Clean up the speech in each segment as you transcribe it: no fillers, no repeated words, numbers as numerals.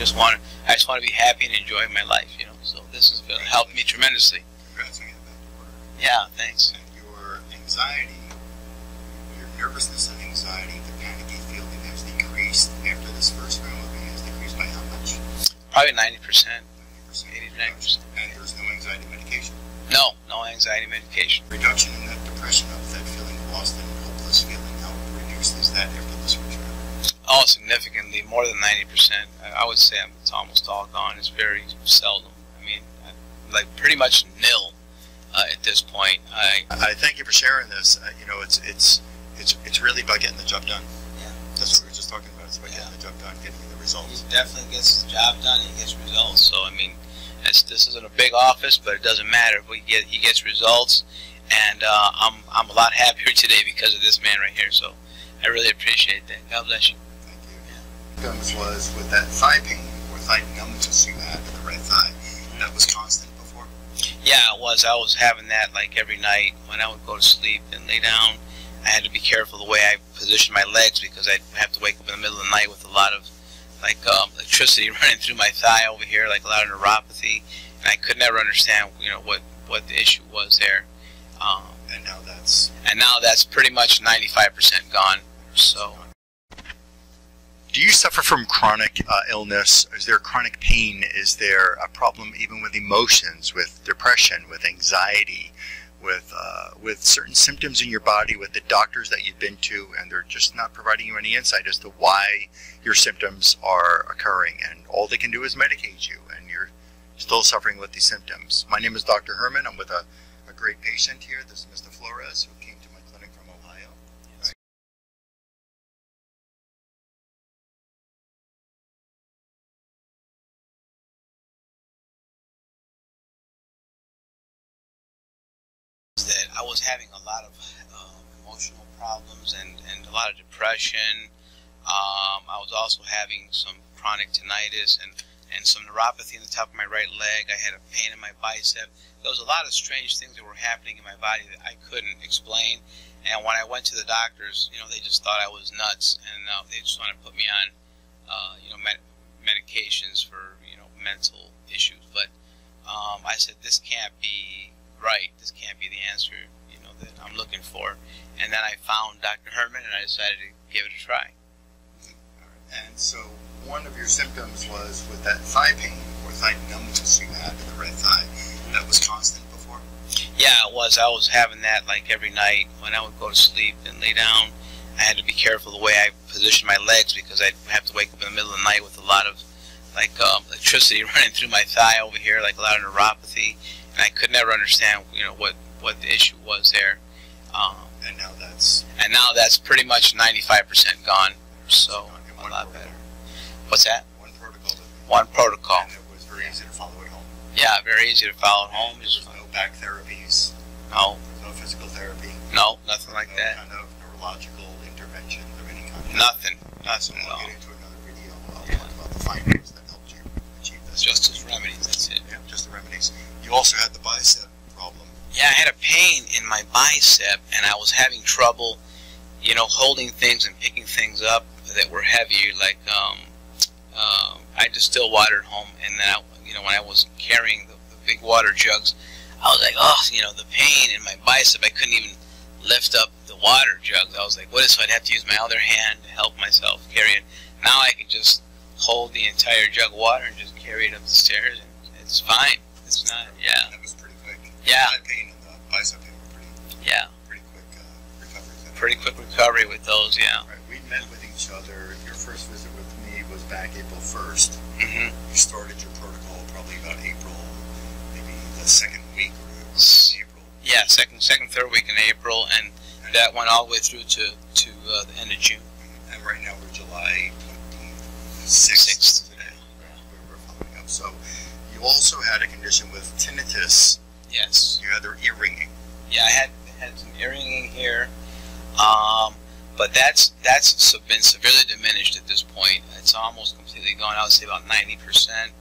I just want to be happy and enjoy my life, you know. So this has helped me tremendously. Congrats on getting back to work. Yeah, thanks. And your anxiety, your nervousness and anxiety, the panicky feeling has decreased after this first round of it has decreased by how much? Probably 90%. 90%. 80 to 90%. And there's no anxiety medication? No anxiety medication. Reduction in that depression of that feeling lost and hopeless feeling, how reduced is that after this first round? Oh, significantly, more than 90%. I would say it's almost all gone. It's very seldom. I mean, like pretty much nil at this point. I thank you for sharing this. You know, it's really about getting the job done. Yeah. That's what we were just talking about. It's about getting the job done, getting the results. He definitely gets the job done. He gets results. So I mean, this isn't a big office, but it doesn't matter. He gets results, and I'm a lot happier today because of this man right here. So I really appreciate that. God bless you. Symptoms was with that thigh pain or thigh numbness you had in the right thigh. That was constant before? Yeah, it was. I was having that like every night when I would go to sleep and lay down. I had to be careful the way I positioned my legs because I'd have to wake up in the middle of the night with a lot of like electricity running through my thigh over here, like a lot of neuropathy, and I could never understand, you know, what the issue was there. And now that's pretty much 95% gone. So. Do you suffer from chronic illness? Is there chronic pain? Is there a problem even with emotions, with depression, with anxiety, with certain symptoms in your body, with the doctors that you've been to, and they're just not providing you any insight as to why your symptoms are occurring, and all they can do is medicate you, and you're still suffering with these symptoms? My name is Dr. Herman. I'm with a great patient here. This is Mr. Flores, who came to my clinic from Ohio. That I was having a lot of emotional problems and a lot of depression. I was also having some chronic tinnitus and some neuropathy in the top of my right leg. I had a pain in my bicep. There was a lot of strange things that were happening in my body that I couldn't explain. And when I went to the doctors, you know, they just thought I was nuts, and they just wanted to put me on, you know, medications for, you know, mental issues. But I said, this can't be right. This can't be the answer, you know, that I'm looking for. And then I found Dr. Herman, and I decided to give it a try. And so one of your symptoms was with that thigh pain or thigh numbness you had in the right thigh. That was constant before? Yeah, it was. I was having that like every night when I would go to sleep and lay down. I had to be careful the way I positioned my legs because I'd have to wake up in the middle of the night with a lot of like electricity running through my thigh over here, like a lot of neuropathy. And I could never understand, you know, what the issue was there. And now that's pretty much 95% gone. So a lot better. What's that? One protocol. One protocol. And it was very easy to follow at home. Yeah, very easy to follow at home. There's no back therapies. No. There's no physical therapy. No, nothing like that. No kind of neurological intervention of any kind. Nothing. Nothing at all. We'll get into another video. I'll talk about the findings that helped you achieve this. Just as remedies, that's it. Yeah, just the remedies. You also had the bicep problem. Yeah, I had a pain in my bicep, and I was having trouble, you know, holding things and picking things up that were heavy. Like, I distilled water at home, and then, you know, when I was carrying the big water jugs, I was like, oh, you know, the pain in my bicep, I couldn't even lift up the water jugs. I was like, what is, so I'd have to use my other hand to help myself carry it. Now I can just hold the entire jug of water and just carry it up the stairs, and it's fine. It's not, yeah. That was pretty quick. Yeah. The pain and the bicep pain were pretty quick recovery. Pretty quick recovery with those, yeah. Right. We met with each other. Your first visit with me was back April 1st. Mm-hmm. You started your protocol probably about April, maybe the second week or April. Yeah, second, third week in April, and that went all the way through to the end of June. And right now we're July 26th today. We're following up. So you also had a condition with tinnitus. Yes. You had the ear ringing. Yeah, I had some ear ringing here, but that's been severely diminished at this point. It's almost completely gone. I would say about 90%.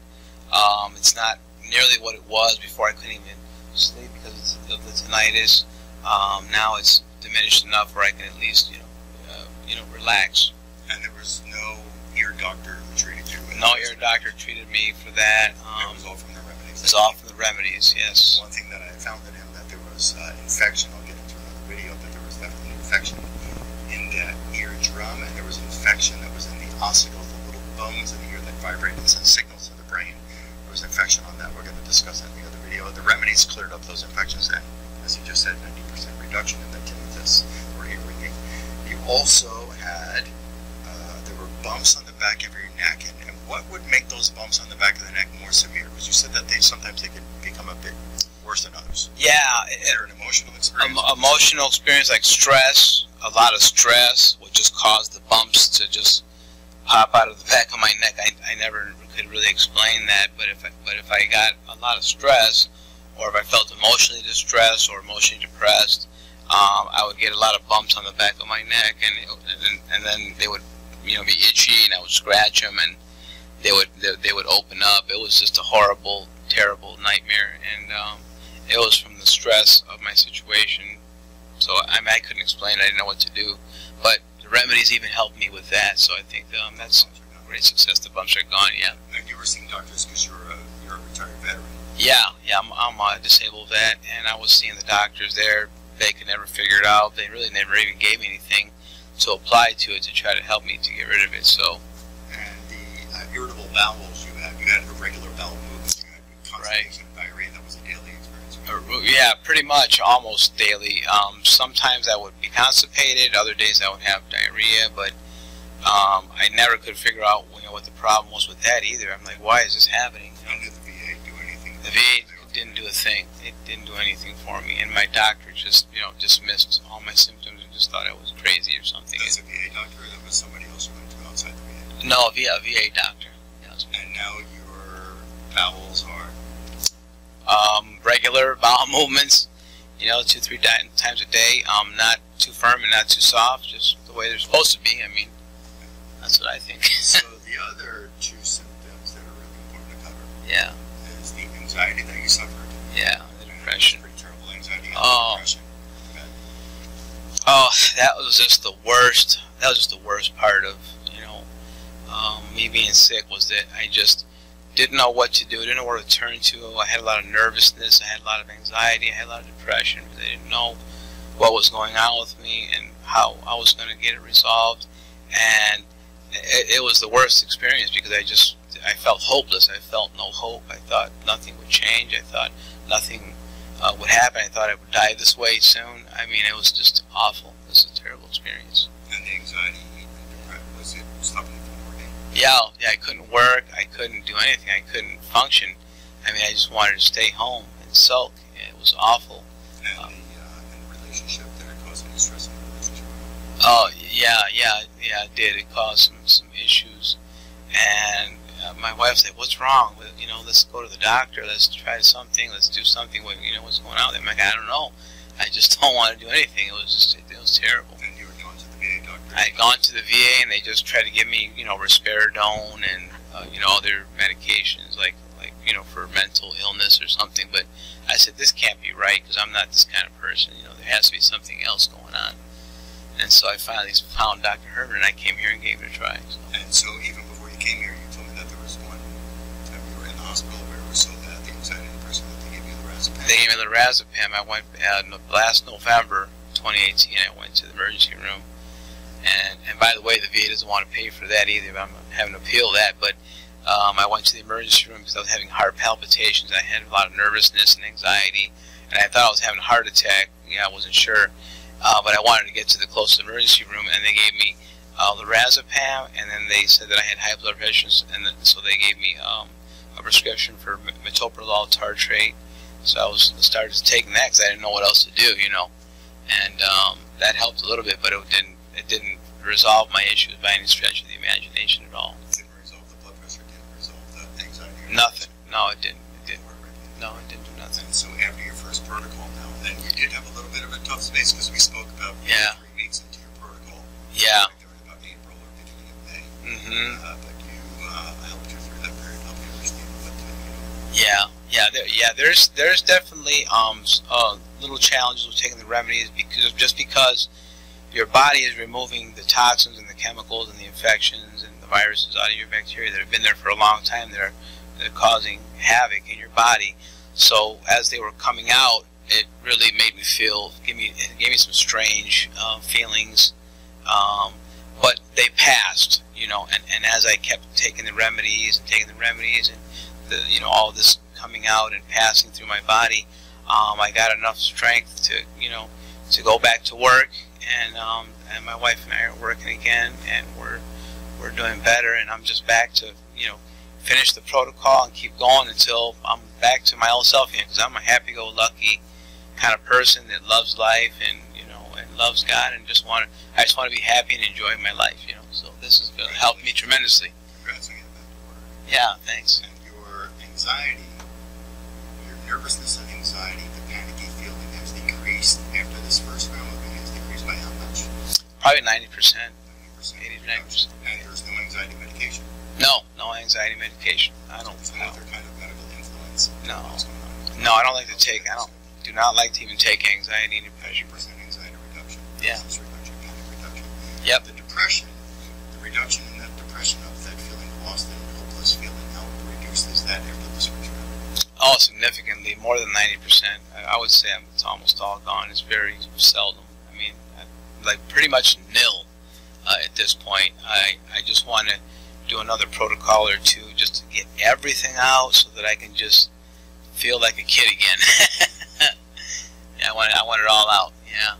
It's not nearly what it was before. I couldn't even sleep because of the tinnitus. Now it's diminished enough where I can at least, you know, relax. And there was no ear doctor who treated you? No ear doctor treated me for that. It was all from the remedies. It was all from the remedies, yes. One thing that I found in him, that there was infection. I'll get into another video, that there was definitely infection in that eardrum, and there was infection that was in the ossicles, the little bones in the ear that vibrate and send signals to the brain. There was infection on that. We're going to discuss that in the other video. The remedies cleared up those infections, and as you just said, 90% reduction in the tinnitus or ear ringing. You also had there were bumps on the back of your neck, and what would make those bumps on the back of the neck more severe? Because you said that sometimes they could become a bit worse than others. Yeah. Is there an emotional experience? Emotional experience, like stress, a lot of stress would just cause the bumps to just pop out of the back of my neck. I never could really explain that, but if I got a lot of stress, or if I felt emotionally distressed or emotionally depressed, I would get a lot of bumps on the back of my neck, and then they would, be itchy, and I would scratch them, and they would open up. It was just a horrible, terrible nightmare, and it was from the stress of my situation. So I couldn't explain it. I didn't know what to do, but the remedies even helped me with that. So I think that's a great success. The bumps are gone. Yeah. And you were seeing doctors because you're a retired veteran. Yeah. I'm a disabled vet, and I was seeing the doctors there. They could never figure it out. They really never even gave me anything to apply to it to try to help me to get rid of it. So. And the irritable bowels you had irregular bowel movements, you had constipation, diarrhea. That was a daily experience. Yeah, pretty much, almost daily. Sometimes I would be constipated. Other days I would have diarrhea, but I never could figure out what the problem was with that either. I'm like, why is this happening? Did the VA do anything? The VA didn't do a thing. It didn't do anything for me, and my doctor just dismissed all my symptoms and just thought I was crazy or something. That's a VA doctor, or that was somebody else you went to outside the VA? No, a VA doctor. And now your bowels are? Regular bowel movements, 2-3 times a day. Not too firm and not too soft, just the way they're supposed to be. I mean, that's what I think. So the other two symptoms that are really important to cover. Yeah. Is the anxiety that you suffered. Yeah, the depression. Pretty terrible anxiety and depression. Oh, that was just the worst. That was just the worst part of, me being sick, was that I just didn't know what to do. I didn't know where to turn to. I had a lot of nervousness. I had a lot of anxiety. I had a lot of depression because I didn't know what was going on with me and how I was going to get it resolved. And it was the worst experience because I felt hopeless. I felt no hope. I thought nothing would change. I thought nothing would happen. I thought I would die this way soon. I mean, it was just awful. It was a terrible experience. And the anxiety and depression, was it stopping you from working? Yeah, I couldn't work. I couldn't do anything. I couldn't function. I mean, I just wanted to stay home and sulk. It was awful. And the relationship, did it cause any stress in the relationship? Oh, yeah, it did. It caused some issues. And my wife said, "What's wrong? Let's go to the doctor. Let's try something. Let's do something. What's going on?" I'm like, "I don't know. I just don't want to do anything." It was terrible. And you were going to the VA doctor? I had gone to the VA, and they just tried to give me, risperidone and, other medications like for mental illness or something. But I said, this can't be right because I'm not this kind of person. There has to be something else going on. And so I finally found Dr. Herman, and I came here and gave it a try. So. And so even before you came here, you told me that there was one time you were in the hospital where it was so bad, the anxiety and depression, that they gave you lorazepam. They gave me lorazepam. I went last November 2018. I went to the emergency room, and by the way, the VA doesn't want to pay for that either. I'm having to appeal that, but I went to the emergency room because I was having heart palpitations. I had a lot of nervousness and anxiety, and I thought I was having a heart attack. I wasn't sure, but I wanted to get to the closest emergency room, and they gave me lorazepam, and then they said that I had high blood pressure, and so they gave me a prescription for metoprolol tartrate. So I started taking that because I didn't know what else to do, and that helped a little bit, but it didn't resolve my issues by any stretch of the imagination at all. It didn't resolve the blood pressure, it didn't resolve the anxiety? Nothing. No, it didn't. No, it didn't do nothing. And so after your first protocol now, then you did have a little bit of a tough space because we spoke about 3 weeks into your protocol. Yeah. Like there was about April or beginning of May. Mm-hmm. But you helped you through that period, helped you understand what to do. Yeah. There's definitely little challenges with taking the remedies because your body is removing the toxins and the chemicals and the infections and the viruses out of your bacteria that have been there for a long time. They're causing havoc in your body. So as they were coming out, it really made me feel, it gave me some strange feelings, but they passed, you know. And as I kept taking the remedies and the, all this coming out and passing through my body, I got enough strength to, to go back to work, and my wife and I are working again, and we're doing better, and I'm just back to, finish the protocol and keep going until I'm back to my old self again, because I'm a happy-go-lucky kind of person that loves life and, and loves God, and I just want to be happy and enjoy my life, So this is going to help me tremendously. Congrats on getting back to work. Yeah, thanks. And your anxiety, your nervousness and anxiety, the panicky feeling has decreased after this first round of it. Has decreased by how much? Probably 90%. 80 to 90%. And there's no anxiety medication? No anxiety medication. I don't. There's no other kind of medical influence? No. No, I don't like to take. Do not like to even take anxiety and depression. 90% anxiety reduction. Yeah. Reduction, panic reduction. Yep. The depression, the reduction in that depression of that feeling lost and hopeless feeling, how reduced is that after this first round? Oh, significantly, more than 90%. I would say it's almost all gone. It's very seldom. I mean, like pretty much nil at this point. I just want to do another protocol or two just to get everything out so that I can just feel like a kid again. Yeah, I want it all out. Yeah.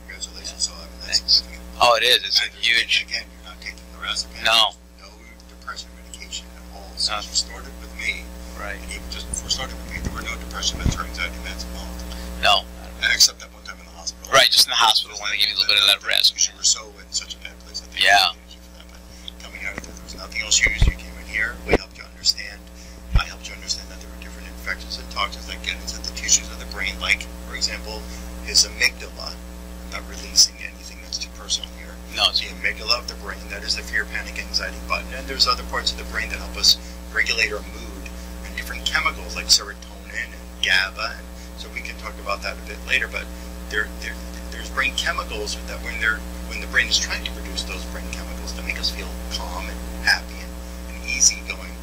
Congratulations. Yeah. So, that's significant. Oh, it is. It's And huge. Again, you're not taking lorazepam. No. No depression medication at all. So No. you started with me. Right. And even just before starting with me, there were no depression meds or anxiety meds involved. No. Except that one time in the hospital. Right, just in the hospital when they give you a little bit of that rest. You were so in such a bad place. I think Yeah. I needed you for that. But coming out of there was nothing else used. You came in here. We helped you understand. I helped you understand that there were different infections and toxins that get into the tissues of the brain. Like, for example, his amygdala. I'm not releasing anything that's too personal here. No, The amygdala of the brain, that is the fear, panic, anxiety button. And there's other parts of the brain that help us regulate our mood, and different chemicals like serotonin and GABA. And so we can talk about that a bit later. But there's brain chemicals that when the brain is trying to produce those brain chemicals to make us feel calm and happy and easygoing,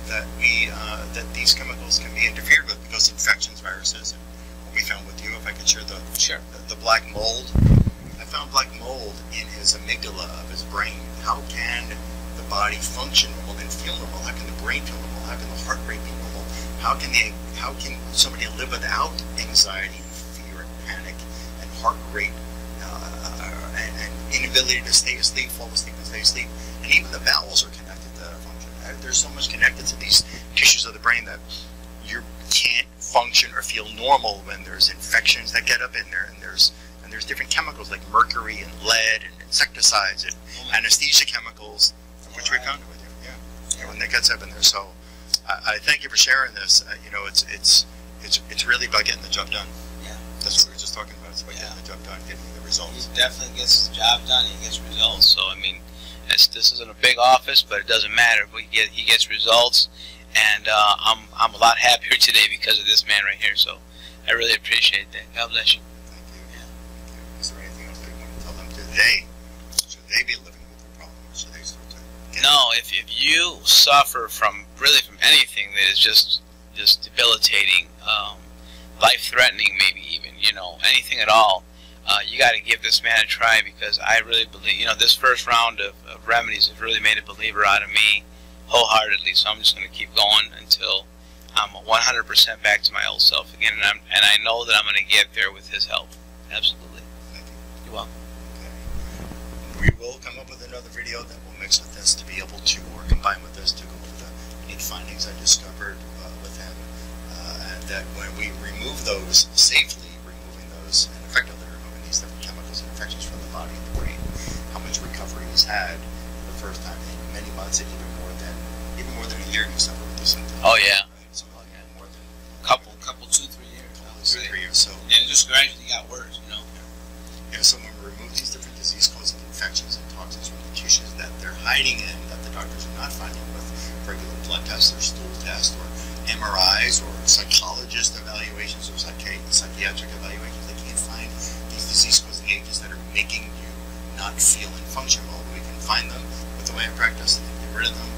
that these chemicals can be interfered with because infections, viruses, and what we found with you. If I could share the black mold. I found black mold in his amygdala of his brain. How can the body function normal and feel normal? How can the brain feel normal? How can the heart rate be normal? How can somebody live without anxiety and fear and panic and heart rate and inability to stay asleep, fall asleep and stay asleep? And even the bowels are connected to that function. There's so much connected to these tissues of the brain that you can't function or feel normal when there's infections that get up in there, and there's different chemicals like mercury and lead and insecticides and anesthesia chemicals, which we found with you. Yeah, when that gets up in there. So I thank you for sharing this. It's really about getting the job done. Yeah. That's what we were just talking about. It's about getting the job done, getting the results. He definitely gets the job done. He gets results. So I mean, this isn't a big office, but it doesn't matter. He gets results, and I'm a lot happier today because of this man right here. So I really appreciate that. God bless you. Thank you. Yeah. Thank you. Is there anything else that you want to tell them today? Should they be living with the problem? Or should they start to No, if you suffer from anything that is just debilitating, life-threatening, maybe even, anything at all, you got to give this man a try, because I really believe, this first round of remedies has really made a believer out of me wholeheartedly. So I'm just going to keep going until I'm 100% back to my old self again, and I know that I'm going to get there with his help. Absolutely. Thank you. You're welcome. Okay. We will come up with another video that will mix with this to be able to, or combine with this to go over the unique findings I discovered with him, and that when we remove those safely, removing those and effectively removing these different chemicals and infections from the body and the brain, how much recovery he's had for the first time in many months, and even more than a year you suffered with these symptoms. Oh yeah. Right? So more than couple 2-3 years. 2-3 years. So and it just gradually got worse, Yeah, so when we remove these different disease-causing infections and toxins from the tissues that they're hiding in, that the doctors are not finding with regular blood tests or stool tests or MRIs or psychologist evaluations or psychiatric evaluations, they can't find these disease-causing agents that are making you not feel and function well. We can find them with the way I practice and get rid of them,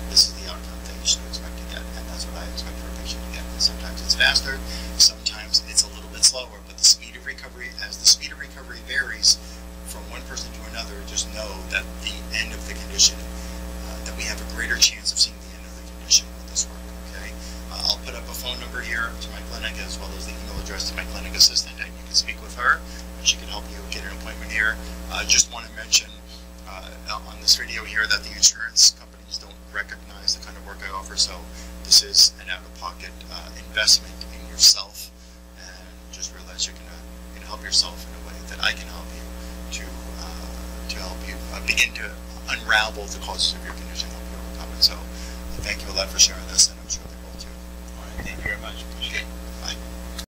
this is the outcome that you should expect to get, and that's what I expect for a patient to get. And sometimes it's faster, sometimes it's a little bit slower, but the speed of recovery, as the speed of recovery varies from one person to another, just know that the end of the condition, that we have a greater chance of seeing the end of the condition with this work, okay? I'll put up a phone number here to my clinic as well as the email address to my clinic assistant, and you can speak with her, and she can help you get an appointment here. Just want to mention on this video here that the insurance companies don't recognize the kind of work I offer, so this is an out-of-pocket investment in yourself, and just realize you're going to help yourself in a way that I can help you to help you begin to unravel the causes of your condition, help you overcome it. So thank you a lot for sharing this, and I'm sure they will too. All right, thank you very much. Appreciate it.